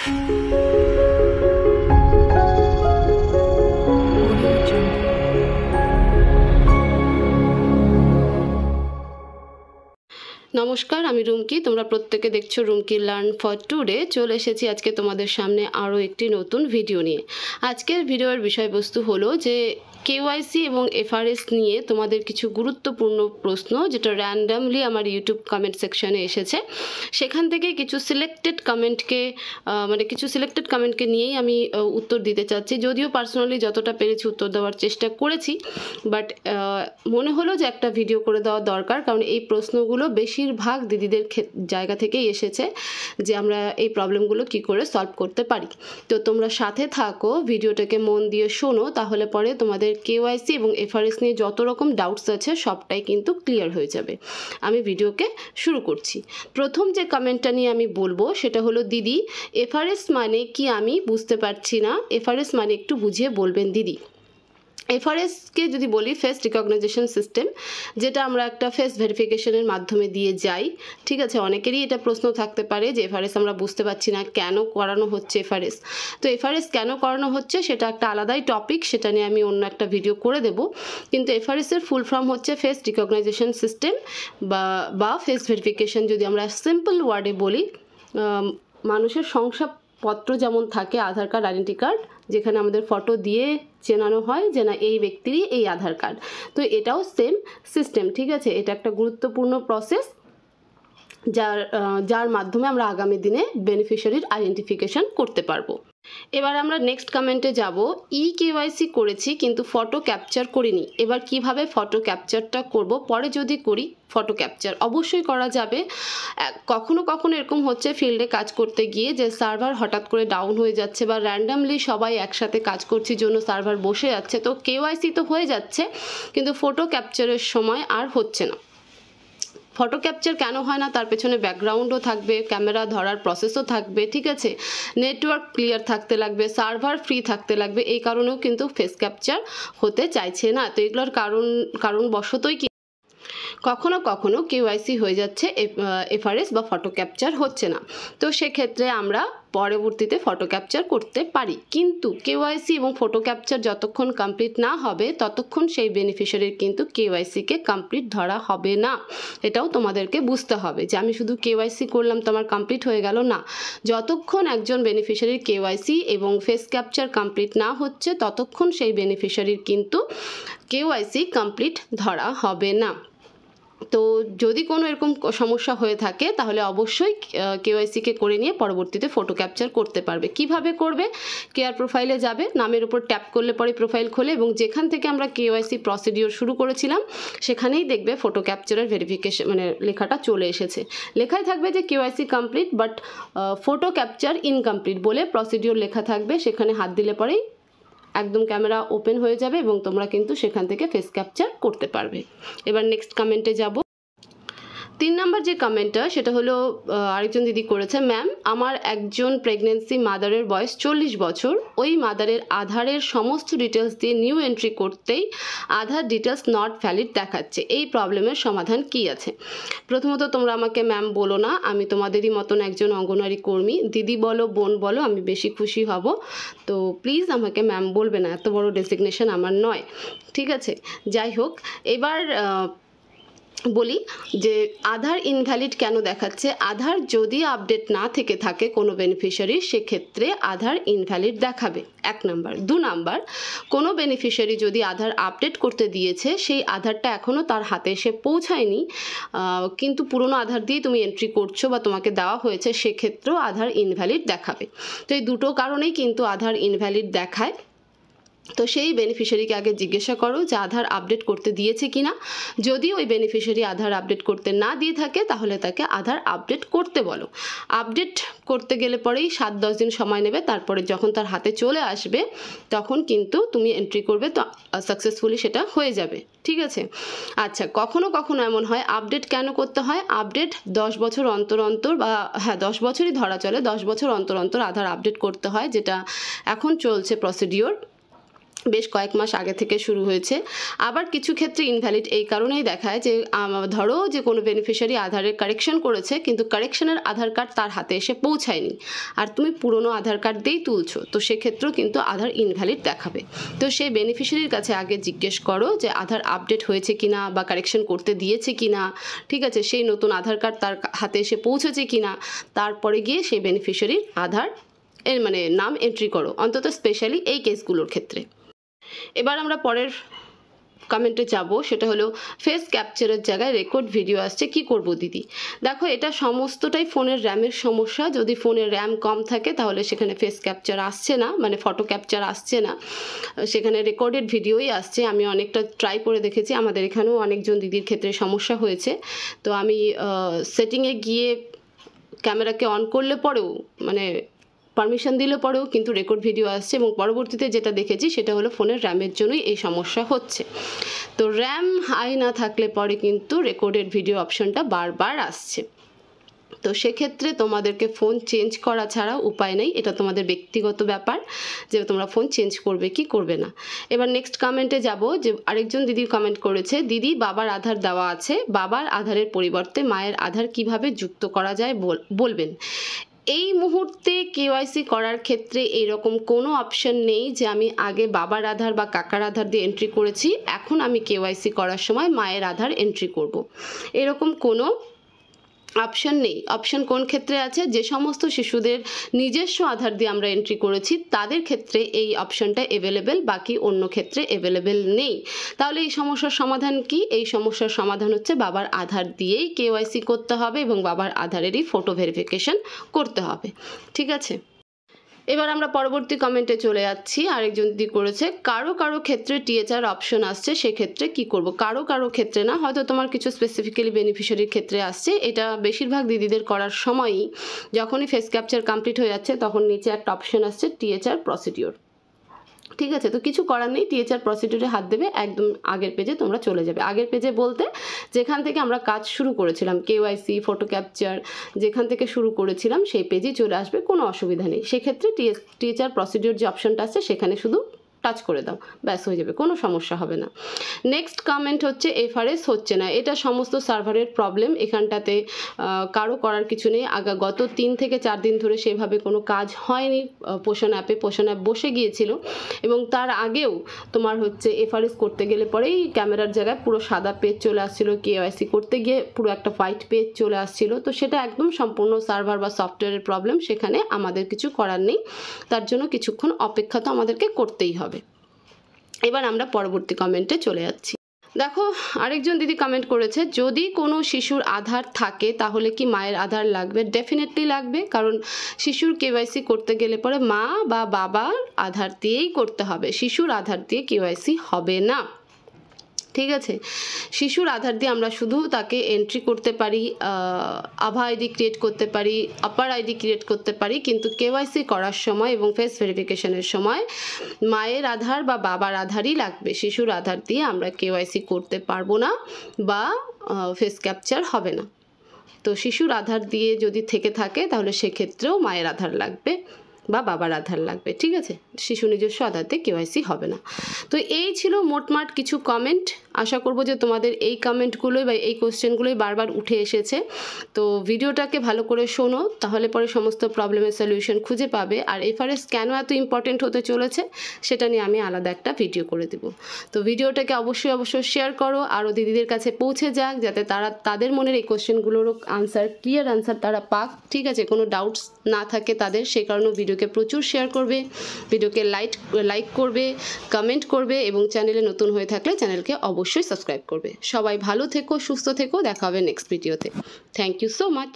নমস্কার, আমি রুমকি। তোমরা প্রত্যেকে দেখছো রুমকি লার্ন ফর টুডে। চলে এসেছি আজকে তোমাদের সামনে আরও একটি নতুন ভিডিও নিয়ে। আজকের ভিডিওর বিষয়বস্তু হলো যে কেওয়াইসি এবং এফআরএস নিয়ে তোমাদের কিছু গুরুত্বপূর্ণ প্রশ্ন, যেটা র্যান্ডামলি আমার ইউটিউব কমেন্ট সেকশনে এসেছে। সেখান থেকে কিছু সিলেক্টেড কমেন্টকে নিয়েই আমি উত্তর দিতে চাচ্ছি। যদিও পার্সোনালি যতটা পেরেছি উত্তর দেওয়ার চেষ্টা করেছি, বাট মনে হলো যে একটা ভিডিও করে দেওয়া দরকার, কারণ এই প্রশ্নগুলো বেশিরভাগ দিদিদের জায়গা থেকেই এসেছে যে আমরা এই প্রবলেমগুলো কি করে সলভ করতে পারি। তো তোমরা সাথে থাকো, ভিডিওটাকে মন দিয়ে শোনো, তাহলে পরে তোমাদের কেওয়াইসি এবং এফআরএস নিয়ে যত রকম ডাউটস আছে সবটাই কিন্তু ক্লিয়ার হয়ে যাবে। আমি ভিডিওকে শুরু করছি। প্রথম যে কমেন্টটা নিয়ে আমি বলবো সেটা হলো, দিদি এফআরএস মানে কি আমি বুঝতে পারছি না, এফআরএস মানে একটু বুঝিয়ে বলবেন দিদি। এফআরএসকে যদি বলি, ফেস রিকগনাইজেশন সিস্টেম, যেটা আমরা একটা ফেস ভেরিফিকেশনের মাধ্যমে দিয়ে যাই। ঠিক আছে, অনেকেরই এটা প্রশ্ন থাকতে পারে যে এফআরএস আমরা বুঝতে পারছি না, কেন করানো হচ্ছে এফআরএস। তো এফআরএস কেন করানো হচ্ছে সেটা একটা আলাদাই টপিক, সেটা নিয়ে আমি অন্য একটা ভিডিও করে দেব। কিন্তু এফআরএসের ফুল ফর্ম হচ্ছে ফেস রিকগনাইজেশন সিস্টেম বা ফেস ভেরিফিকেশন। যদি আমরা সিম্পল ওয়ার্ডে বলি, মানুষের শংসাপত্র যেমন থাকে, আধার কার্ড, আইডেন্টি কার্ড, যেখানে আমাদের ফটো দিয়ে চেনানো হয় যে না এই ব্যক্তিরই এই আধার কার্ড, তো এটাও সেম সিস্টেম। ঠিক আছে, এটা একটা গুরুত্বপূর্ণ প্রসেস যার মাধ্যমে আমরা আগামী দিনে বেনিফিশিয়ারির আইডেন্টিফিকেশন করতে পারবো। এবার আমরা নেক্সট কমেন্টে যাব। কেওয়াইসি করেছি কিন্তু ফটো ক্যাপচার করিনি, এবার কিভাবে ফটো ক্যাপচারটা করব? পরে যদি করি ফটো ক্যাপচার অবশ্যই করা যাবে। কখনো কখনো এরকম হচ্ছে ফিল্ডে কাজ করতে গিয়ে যে সার্ভার হঠাৎ করে ডাউন হয়ে যাচ্ছে, বা র্যান্ডামলি সবাই একসাথে কাজ করছি জন্য সার্ভার বসে যাচ্ছে, তো কেওয়াইসি তো হয়ে যাচ্ছে কিন্তু ফটো ক্যাপচারের সময় আর হচ্ছে না। ফটো ক্যাপচার কেন হয় না, তার পেছনে ব্যাকগ্রাউন্ডও থাকবে, ক্যামেরা ধরার প্রসেসও থাকবে। ঠিক আছে, নেটওয়ার্ক ক্লিয়ার থাকতে লাগবে, সার্ভার ফ্রি থাকতে লাগবে, এই কারণেও কিন্তু ফেস ক্যাপচার হতে চাইছে না। তো এগুলোর কারণবশতই কখনো কখনো কেওয়াইসি হয়ে যাচ্ছে, এফআরএস বা ফটো ক্যাপচার হচ্ছে না। তো সেক্ষেত্রে আমরা পরবর্তীতে ফটো ক্যাপচার করতে পারি, কিন্তু কেওয়াইসি এবং ফটো ক্যাপচার যতক্ষণ কমপ্লিট না হবে ততক্ষণ সেই বেনিফিশিয়ারির কিন্তু কেওয়াইসিকে কমপ্লিট ধরা হবে না। এটাও তোমাদেরকে বুঝতে হবে যে আমি শুধু কেওয়াইসি করলাম তো আমার কমপ্লিট হয়ে গেল না। যতক্ষণ একজন বেনিফিশিয়ারির কেওয়াইসি এবং ফেস ক্যাপচার কমপ্লিট না হচ্ছে ততক্ষণ সেই বেনিফিশিয়ারির কিন্তু কেওয়াইসি কমপ্লিট ধরা হবে না। তো যদি কোনো এরকম সমস্যা হয়ে থাকে তাহলে অবশ্যই কেওয়াইসিকে করে নিয়ে পরবর্তীতে ফটো ক্যাপচার করতে পারবে। কিভাবে করবে? কেয়ার প্রোফাইলে যাবে, নামের উপর ট্যাপ করলে পরে প্রোফাইল খোলে এবং যেখান থেকে আমরা কেওয়াইসি প্রসিডিওর শুরু করেছিলাম সেখানেই দেখবে ফটো ক্যাপচারের ভেরিফিকেশন লেখাটা চলে এসেছে। লেখাই থাকবে যে KYC complete but photo capture incomplete বলে প্রসিডিওর লেখা থাকবে। সেখানে হাত দিলে পরেই একদম ক্যামেরা ওপেন হয়ে যাবে এবং তোমরা কিন্তু সেখান থেকে ফেস ক্যাপচার করতে পারবে। এবার নেক্সট কমেন্টে যাব। 3 নম্বর যে কমেন্টটা সেটা হলো আরেকজন দিদি করেছে, ম্যাম আমার একজন প্রেগনেন্সি মাদারের বয়স 40 বছর, ওই মাদারের আধারের সমস্ত ডিটেলস দিয়ে নিউ এন্ট্রি করতেই আধার ডিটেলস নট ভ্যালিড দেখাচ্ছে, এই প্রবলেমের সমাধান কি আছে? প্রথমত তোমরা আমাকে ম্যাম বলো না, আমি তোমাদেরই মতন একজন অঙ্গনওয়াড়ি কর্মী। দিদি বলো, বোন বলো, আমি বেশি খুশি হব। তো প্লিজ আমাকে ম্যাম বলবে না, এত বড় ডেসিগনেশন আমার নয়। ঠিক আছে, যাই হোক, এবার বলি যে আধার ইনভ্যালিড কেন দেখাচ্ছে। আধার যদি আপডেট না থেকে থাকে কোনো বেনিফিশিয়ারি, সেক্ষেত্রে আধার ইনভ্যালিড দেখাবে, 1 নাম্বার। 2 নাম্বার, কোনো বেনিফিশিয়ারি যদি আধার আপডেট করতে দিয়েছে, সেই আধারটা এখনও তার হাতে এসে পৌঁছায়নি, কিন্তু পুরনো আধার দিয়ে তুমি এন্ট্রি করছো বা তোমাকে দেওয়া হয়েছে, সেক্ষেত্রেও আধার ইনভ্যালিড দেখাবে। তো এই দুটো কারণেই কিন্তু আধার ইনভ্যালিড দেখায়। তো সেই বেনিফিশিয়ারিকে আগে জিজ্ঞাসা করো যে আধার আপডেট করতে দিয়েছে কিনা। যদি ওই বেনিফিশিয়ারি আধার আপডেট করতে না দিয়ে থাকে তাহলে তাকে আধার আপডেট করতে বলো। আপডেট করতে গেলে পরেই 7-10 দিন সময় নেবে, তারপরে যখন তার হাতে চলে আসবে তখন কিন্তু তুমি এন্ট্রি করবে, তো সাকসেসফুলি সেটা হয়ে যাবে। ঠিক আছে, আচ্ছা, কখনো কখনো এমন হয়, আপডেট কেন করতে হয়? আপডেট 10 বছর অন্তর অন্তর, বা হ্যাঁ 10 বছরই ধরা চলে, 10 বছর অন্তর অন্তর আধার আপডেট করতে হয়, যেটা এখন চলছে প্রসিডিওর। বেশ কয়েক মাস আগে থেকে শুরু হয়েছে। আবার কিছু ক্ষেত্রে ইনভ্যালিড এই কারণেই দেখায় যে ধরো যে কোনো বেনিফিশিয়ারি আধারের কারেকশন করেছে, কিন্তু কারেকশনের আধার কার্ড তার হাতে এসে পৌঁছায়নি, আর তুমি পুরনো আধার কার্ড দিয়েই তুলছো, তো সেক্ষেত্রেও কিন্তু আধার ইনভ্যালিড দেখাবে। তো সেই বেনিফিশিয়ারির কাছে আগে জিজ্ঞেস করো যে আধার আপডেট হয়েছে কিনা বা কারেকশন করতে দিয়েছে কিনা, ঠিক আছে, সেই নতুন আধার কার্ড তার হাতে এসে পৌঁছেছে কিনা, তারপরে গিয়ে সেই বেনিফিশিয়ারির আধার মানে নাম এন্ট্রি করো, অন্তত স্পেশালি এই কেসগুলোর ক্ষেত্রে। এবার আমরা পরের কমেন্টে যাব, সেটা হলো ফেস ক্যাপচারের জায়গায় রেকর্ড ভিডিও আসছে, কি করব দিদি? দেখো, এটা সমস্তটাই ফোনের র্যামের সমস্যা। যদি ফোনের র্যাম কম থাকে তাহলে সেখানে ফেস ক্যাপচার আসছে না, মানে ফটো ক্যাপচার আসছে না, সেখানে রেকর্ডেড ভিডিওই আসছে। আমি অনেকটা ট্রাই করে দেখেছি, আমাদের এখানেও অনেকজন দিদির ক্ষেত্রে সমস্যা হয়েছে। তো আমি সেটিংয়ে গিয়ে ক্যামেরাকে অন করলে পরেও, মানে পারমিশন দিলে পরেও কিন্তু রেকর্ড ভিডিও আসছে, এবং পরবর্তীতে যেটা দেখেছি সেটা হলো ফোনের র্যামের জন্যই এই সমস্যা হচ্ছে। তো র্যাম হাই না থাকলে পরে কিন্তু রেকর্ডেড ভিডিও অপশনটা বারবার আসছে। তো সেক্ষেত্রে তোমাদেরকে ফোন চেঞ্জ করা ছাড়া উপায় নেই, এটা তোমাদের ব্যক্তিগত ব্যাপার যে তোমরা ফোন চেঞ্জ করবে কি করবে না। এবার নেক্সট কমেন্টে যাব, যে আরেকজন দিদি কমেন্ট করেছে, দিদি বাবার আধার দেওয়া আছে, বাবার আধারের পরিবর্তে মায়ের আধার কিভাবে যুক্ত করা যায় বলবেন। এই মুহূর্তে কেওয়াইসি করার ক্ষেত্রে এইরকম কোনো অপশন নেই যে আমি আগে বাবার আধার বা কাকার আধার দিয়ে এন্ট্রি করেছি, এখন আমি কেওয়াইসি করার সময় মায়ের আধার এন্ট্রি করব, এরকম কোনো অপশন নেই। অপশন কোন ক্ষেত্রে আছে? যে সমস্ত শিশুদের নিজস্ব আধার দিয়ে আমরা এন্ট্রি করেছি তাদের ক্ষেত্রে এই অপশনটা অ্যাভেলেবেল, বাকি অন্য ক্ষেত্রে অ্যাভেলেবেল নেই। তাহলে এই সমস্যার সমাধান কি? এই সমস্যার সমাধান হচ্ছে বাবার আধার দিয়েই কেওয়াইসি করতে হবে এবং বাবার আধারেরই ফটো ভেরিফিকেশন করতে হবে, ঠিক আছে। এবার আমরা পরবর্তী কমেন্টে চলে যাচ্ছি। আরেকজন দিদি করেছে, কারো কারো ক্ষেত্রে টিএচআর অপশন আসছে, সেক্ষেত্রে কি করব? কারো কারো ক্ষেত্রে না, হয়তো তোমার কিছু স্পেসিফিক্যালি বেনিফিশিয়ারির ক্ষেত্রে আসছে। এটা বেশিরভাগ দিদিদের করার সময়ই যখনই ফেস ক্যাপচার কমপ্লিট হয়ে যাচ্ছে তখন নিচে একটা অপশন আসছে টিএচআর প্রসিডিওর, ঠিক আছে। তো কিছু করার নেই, টিএচআর প্রসিডিওরে হাত দেবে, একদম আগের পেজে তোমরা চলে যাবে। আগের পেজে বলতে যেখান থেকে আমরা কাজ শুরু করেছিলাম, কেওয়াইসি, ফটো ক্যাপচার, যেখান থেকে শুরু করেছিলাম সেই পেজেই চলে আসবে, কোনো অসুবিধা নেই। সেক্ষেত্রে টিএচআর প্রসিডিওর যে অপশনটা আছে সেখানে শুধু টাচ করে দাও, ব্যাস হয়ে যাবে, কোনো সমস্যা হবে না। নেক্সট কমেন্ট হচ্ছে এফআরএস হচ্ছে না, এটা সমস্ত সার্ভারের প্রবলেম, এখানটাতে কারো করার কিছু নেই। গত 3 থেকে 4 দিন ধরে সেভাবে কোনো কাজ হয়নি পোষণ অ্যাপে, পোষণ অ্যাপ বসে গিয়েছিল, এবং তার আগেও তোমার হচ্ছে এফআরএস করতে গেলে পরেই ক্যামেরার জায়গায় পুরো সাদা পেজ চলে আসছিলো, কেওয়াইসি করতে গিয়ে পুরো একটা হোয়াইট পেজ চলে আসছিল। তো সেটা একদম সম্পূর্ণ সার্ভার বা সফটওয়্যারের প্রবলেম, সেখানে আমাদের কিছু করার নেই, তার জন্য কিছুক্ষণ অপেক্ষা তো আমাদেরকে করতেই হবে। এবার আমরা পরবর্তী কমেন্টে চলে যাচ্ছি। দেখো, আরেকজন দিদি কমেন্ট করেছে, যদি কোনো শিশুর আধার থাকে তাহলে কি মায়ের আধার লাগবে? ডেফিনেটলি লাগবে, কারণ শিশুর কেওয়াইসি করতে গেলে পরে মা বা বাবার আধার দিয়েই করতে হবে, শিশুর আধার দিয়ে কেওয়াইসি হবে না, ঠিক আছে। শিশুর আধার দিয়ে আমরা শুধু তাকে এন্ট্রি করতে পারি, আভা আইডি ক্রিয়েট করতে পারি, আপার আইডি ক্রিয়েট করতে পারি, কিন্তু কেওয়াইসি করার সময় এবং ফেস ভেরিফিকেশনের সময় মায়ের আধার বা বাবার আধারই লাগবে। শিশুর আধার দিয়ে আমরা কেওয়াইসি করতে পারবো না বা ফেস ক্যাপচার হবে না। তো শিশুর আধার দিয়ে যদি থেকে থাকে তাহলে সেক্ষেত্রেও মায়ের আধার লাগবে বা বাবার আধার লাগবে, ঠিক আছে। শিশু নিজস্ব আধার দিয়ে কেওয়াইসি হবে না। তো এই ছিল মোটমাট কিছু কমেন্ট। আশা করব যে তোমাদের এই কমেন্টগুলোই বা এই কোশ্চেনগুলোই বারবার উঠে এসেছে। তো ভিডিওটাকে ভালো করে শোনো, তাহলে পরে সমস্ত প্রবলেমের সলিউশন খুঁজে পাবে। আর এফআরএস কেন এত ইম্পর্টেন্ট হতে চলেছে সেটা নিয়ে আমি আলাদা একটা ভিডিও করে দেব। তো ভিডিওটাকে অবশ্যই শেয়ার করো, আরও দিদিদের কাছে পৌঁছে যাক, যাতে তারা তাদের মনের এই কোশ্চেনগুলোরও আনসার, ক্লিয়ার আনসার তারা পাক, ঠিক আছে, কোনো ডাউটস না থাকে তাদের। সেই কারণে ভিডিওকে প্রচুর শেয়ার করবে, ভিডিওকে লাইক করবে, কমেন্ট করবে, এবং চ্যানেলে নতুন হয়ে থাকলে চ্যানেলকে অবশ্যই সাবস্ক্রাইব করবে। সবাই ভালো থেকো, সুস্থ থেকো, দেখা হবে নেক্সট ভিডিওতে। Thank you so much.